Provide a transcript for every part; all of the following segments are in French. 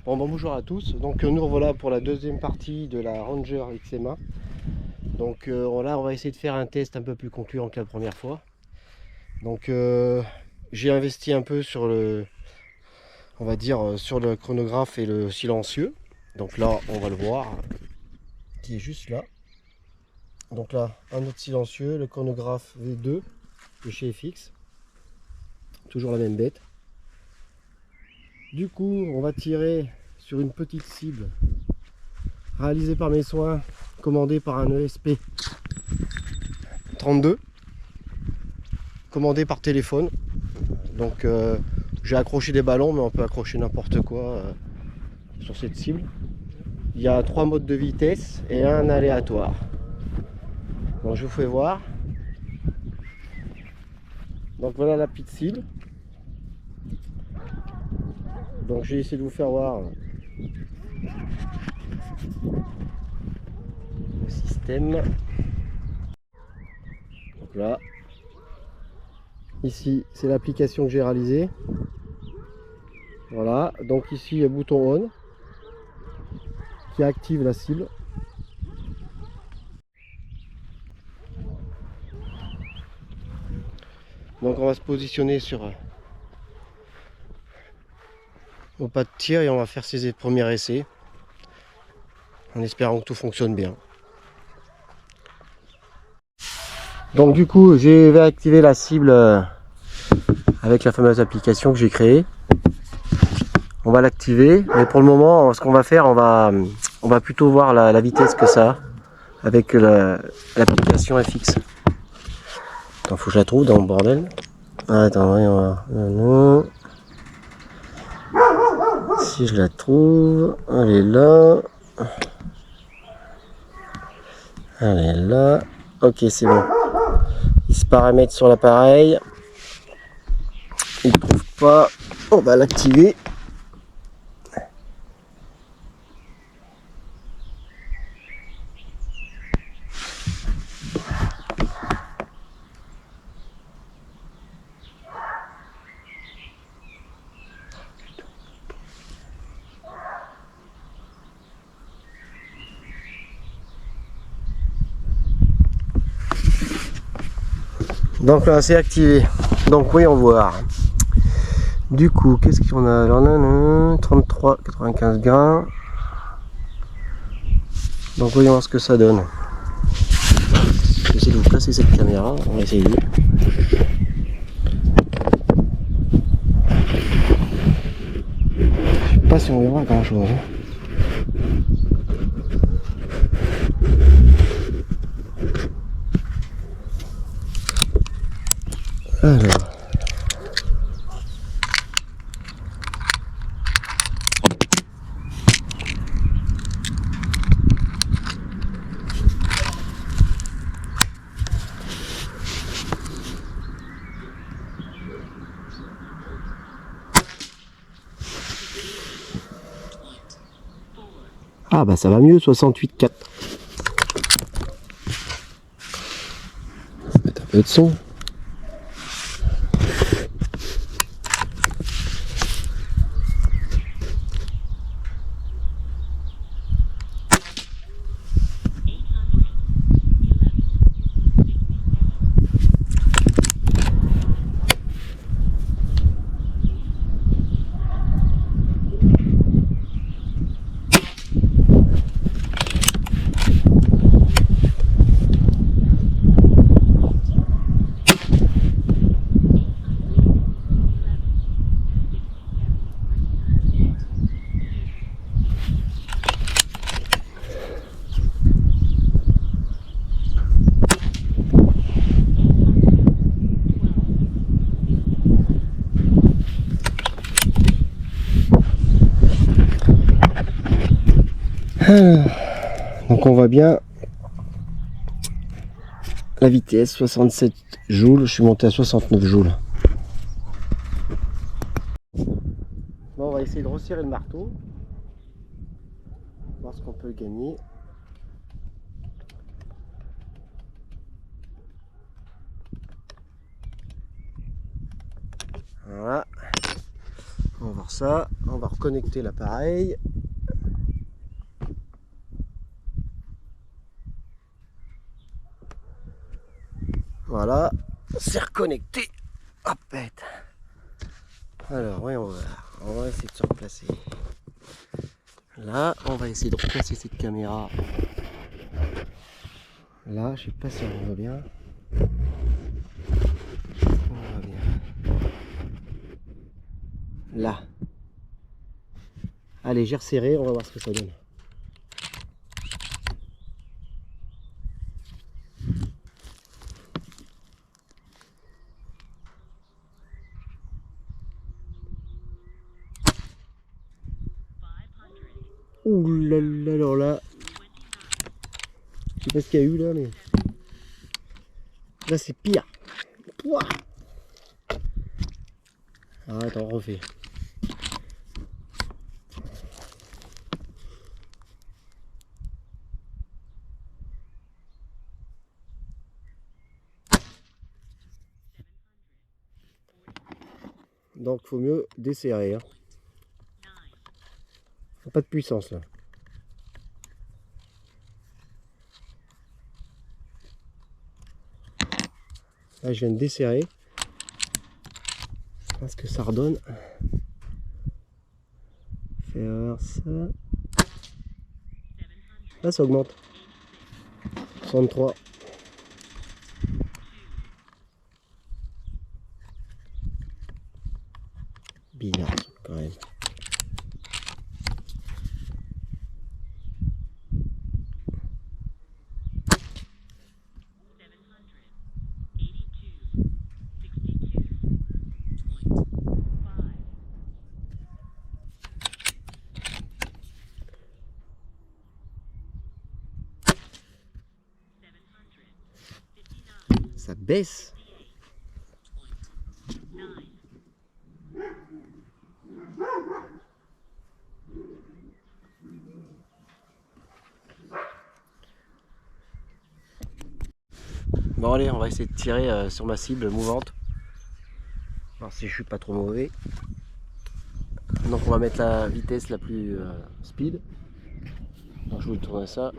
Bon, bonjour à tous. Donc nous revoilà pour la deuxième partie de la Ranger XM1. Donc là on va essayer de faire un test un peu plus concluant que la première fois. Donc j'ai investi un peu sur le, on va dire sur le chronographe et le silencieux. Donc là on va le voir, qui est juste là. Donc là un autre silencieux, le chronographe V2 de chez FX. Toujours la même bête. Du coup on va tirer sur une petite cible réalisée par mes soins, commandée par un ESP 32, commandé par téléphone. Donc j'ai accroché des ballons, mais on peut accrocher n'importe quoi sur cette cible. Il y a 3 modes de vitesse et un aléatoire. Donc je vous fais voir. Donc voilà la petite cible. Donc j'ai essayé de vous faire voir le système. Donc là, ici c'est l'application que j'ai réalisée. Voilà, donc ici il y a le bouton on qui active la cible. Donc on va se positionner sur au pas de tir et on va faire ces premiers essais en espérant que tout fonctionne bien. Donc du coup je vais activer la cible avec la fameuse application que j'ai créée. On va l'activer, mais pour le moment ce qu'on va faire, on va plutôt voir la vitesse que ça a avec l'application FX. Attends, faut que je la trouve dans le bordel. Attends, on va... Si je la trouve, elle est là. Elle est là. Ok, c'est bon. Il se paramètre sur l'appareil. Il ne trouve pas. On va l'activer. Donc là c'est activé. Donc voyons voir. Du coup, qu'est-ce qu'on a? Alors, 33,95 grains. Donc voyons voir ce que ça donne. Je vais essayer de vous placer cette caméra. On va essayer. Je sais pas si on verra grand chose. Alors. Ah bah ça va mieux, 68,4. Mettre un peu de son. Donc on voit bien la vitesse, 67 joules, je suis monté à 69 joules. Bon, on va essayer de resserrer le marteau, voir ce qu'on peut gagner. Voilà, on va voir ça. On va reconnecter l'appareil. Voilà, c'est reconnecté. Hop, bête. Alors, voyons voir. On va essayer de se replacer. Là, on va essayer de replacer cette caméra. Là, je sais pas si on voit bien. On voit bien. Là. Allez, j'ai resserré, on va voir ce que ça donne. Ouh là là, alors là, je sais pas ce qu'il y a eu là, mais là c'est pire. Pouah. Ah, attends, on refait. Donc faut mieux desserrer. Hein. Pas de puissance là. Là je viens de desserrer. Parce que ça redonne. Faire ça. Là ça augmente. 63. Bizarre quand même. Ça baisse. Bon allez, on va essayer de tirer sur ma cible mouvante. Alors si je suis pas trop mauvais. Donc on va mettre la vitesse la plus speed. Alors, je vais tourner ça.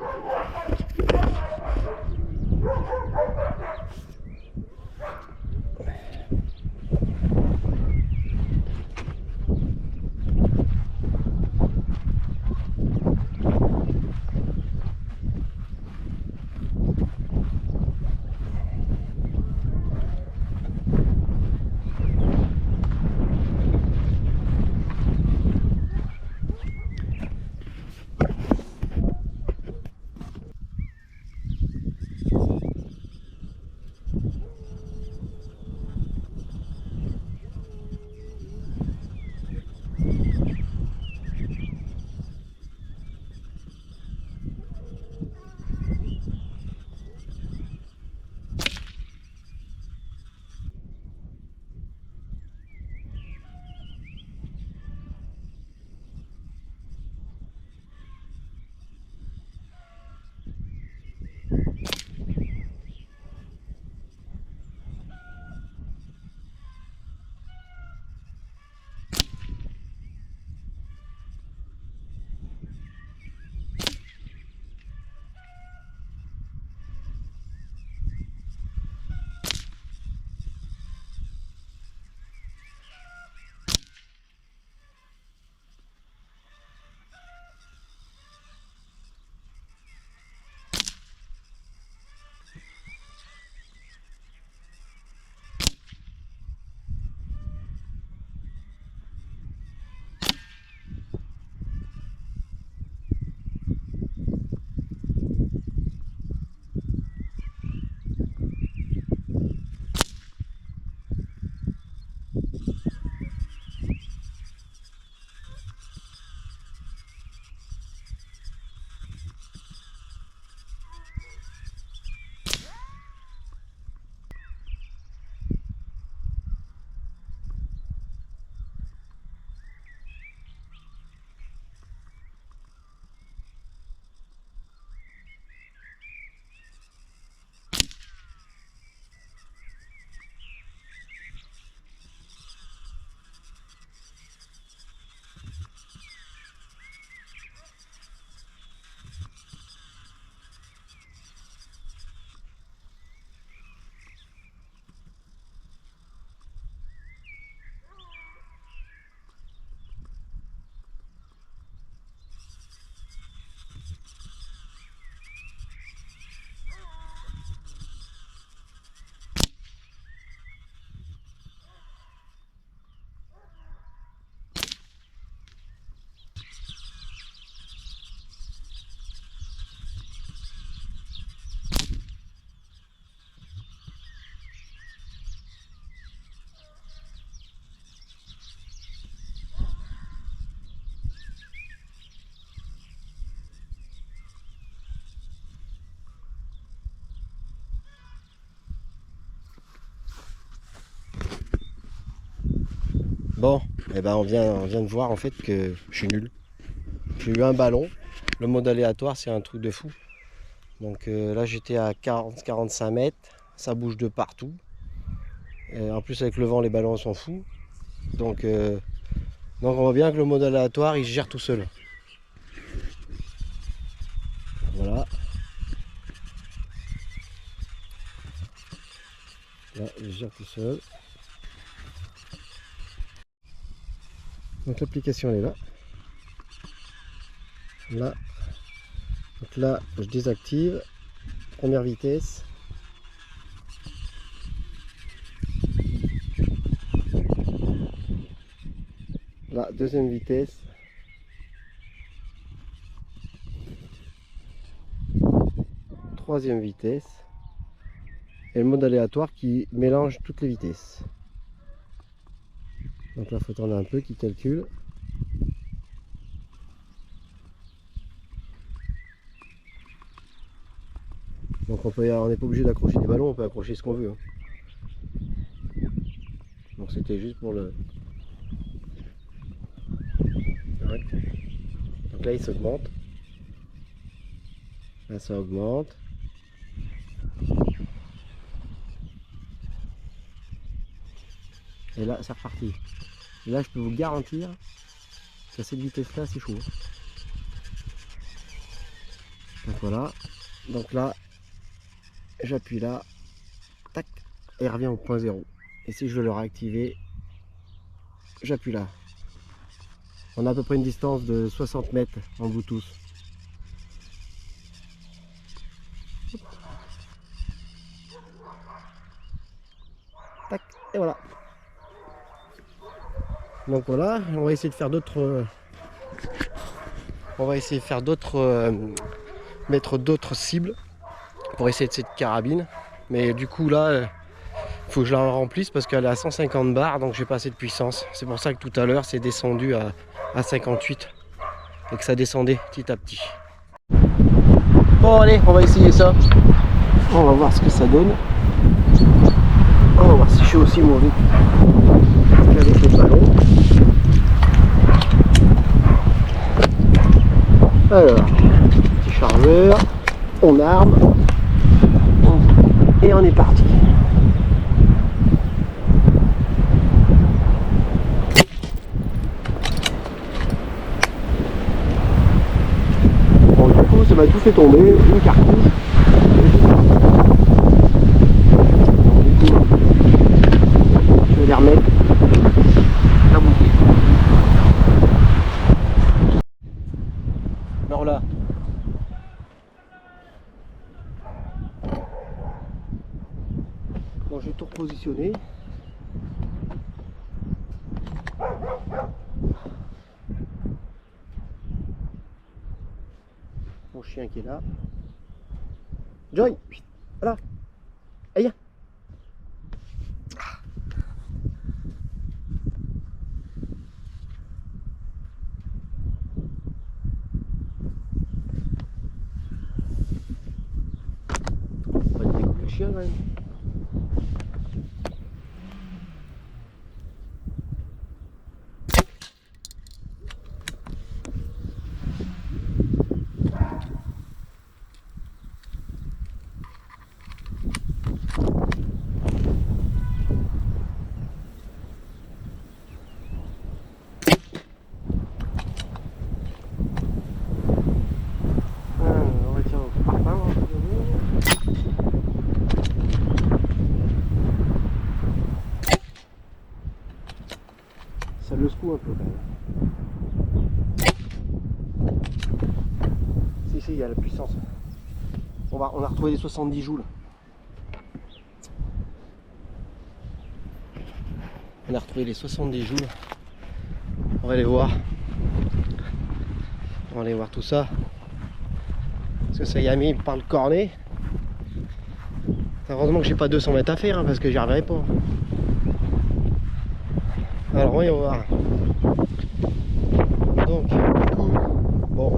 Bon, eh ben on vient de voir en fait que je suis nul. J'ai eu un ballon. Le mode aléatoire, c'est un truc de fou. Donc là, j'étais à 40-45 mètres. Ça bouge de partout. Et en plus, avec le vent, les ballons sont fous. Donc on voit bien que le mode aléatoire, il se gère tout seul. Voilà. Là, il se gère tout seul. Donc l'application, elle est là. Là. Donc là, je désactive. Première vitesse. Là, deuxième vitesse. Troisième vitesse. Et le mode aléatoire qui mélange toutes les vitesses. Donc là, il faut tourner un peu, qui calcule. Donc on n'est pas obligé d'accrocher des ballons, on peut accrocher ce qu'on veut. Donc c'était juste pour le... Ouais. Donc là il s'augmente. Là ça augmente. Et là c'est reparti. Et là je peux vous garantir qu'à cette vitesse là c'est chaud. Donc voilà. Donc là j'appuie là. Tac. Et il revient au point 0. Et si je veux le réactiver, j'appuie là. On a à peu près une distance de 60 mètres en Bluetooth. Tac, et voilà. Donc voilà, on va essayer de faire d'autres... On va essayer de faire d'autres... mettre d'autres cibles pour essayer de cette carabine. Mais du coup là, il faut que je la remplisse parce qu'elle est à 150 bars, donc j'ai pas assez de puissance. C'est pour ça que tout à l'heure c'est descendu à 58 et que ça descendait petit à petit. Bon allez, on va essayer ça. On va voir ce que ça donne. On va voir si je suis aussi mauvais qu'avec les ballons. Alors, petit chargeur, on arme et on est parti. Bon, du coup, ça m'a tout fait tomber, une cartouche. Je vais les remettre la bouteille. Alors là, bon, j'ai tout repositionné. Mon chien qui est là. Joy, voilà. Aïe. On va découper le chien quand même. On va tirer au parpaing. Ça le secoue un peu quand même. Si, il y a la puissance. On a retrouvé les 70 joules. On a retrouvé les 70 joules. On va aller voir. On va aller voir tout ça. Parce que ça y a mis par le cornet. Heureusement que j'ai pas 200 mètres à faire hein, parce que j'y arriverai pas. Alors voyons voir. Donc du coup, bon.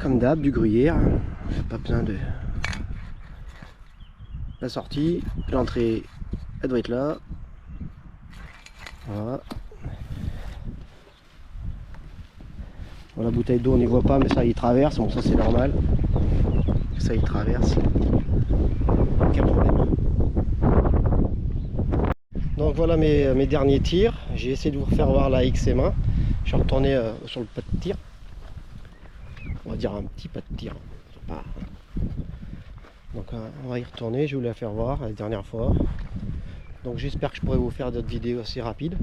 Comme d'hab, du gruyère. J'ai pas besoin de... La sortie, l'entrée, elle doit être là. Voilà. Bon, la bouteille d'eau on n'y voit pas, mais ça il traverse, bon ça c'est normal. Ça il traverse. Aucun problème. Donc voilà mes derniers tirs. J'ai essayé de vous refaire voir la XM1. Je suis retourné sur le pas de tir. On va dire un petit pas de tir. Pas... Donc on va y retourner, je vais vous la faire voir la dernière fois. Donc j'espère que je pourrai vous faire d'autres vidéos assez rapides.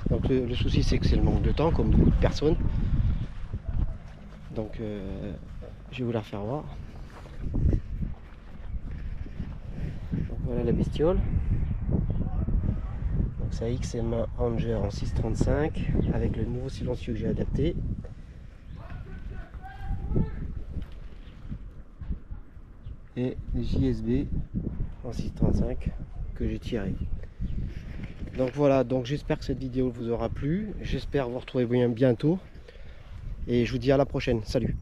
Donc le souci c'est que c'est le manque de temps, comme beaucoup de personnes. Donc je vais vous la faire voir. Donc voilà la bestiole. Donc c'est XM1 Ranger en 6.35 avec le nouveau silencieux que j'ai adapté. Et les JSB en 6.35 que j'ai tiré. Donc voilà, donc j'espère que cette vidéo vous aura plu. J'espère vous retrouver bientôt. Et je vous dis à la prochaine. Salut!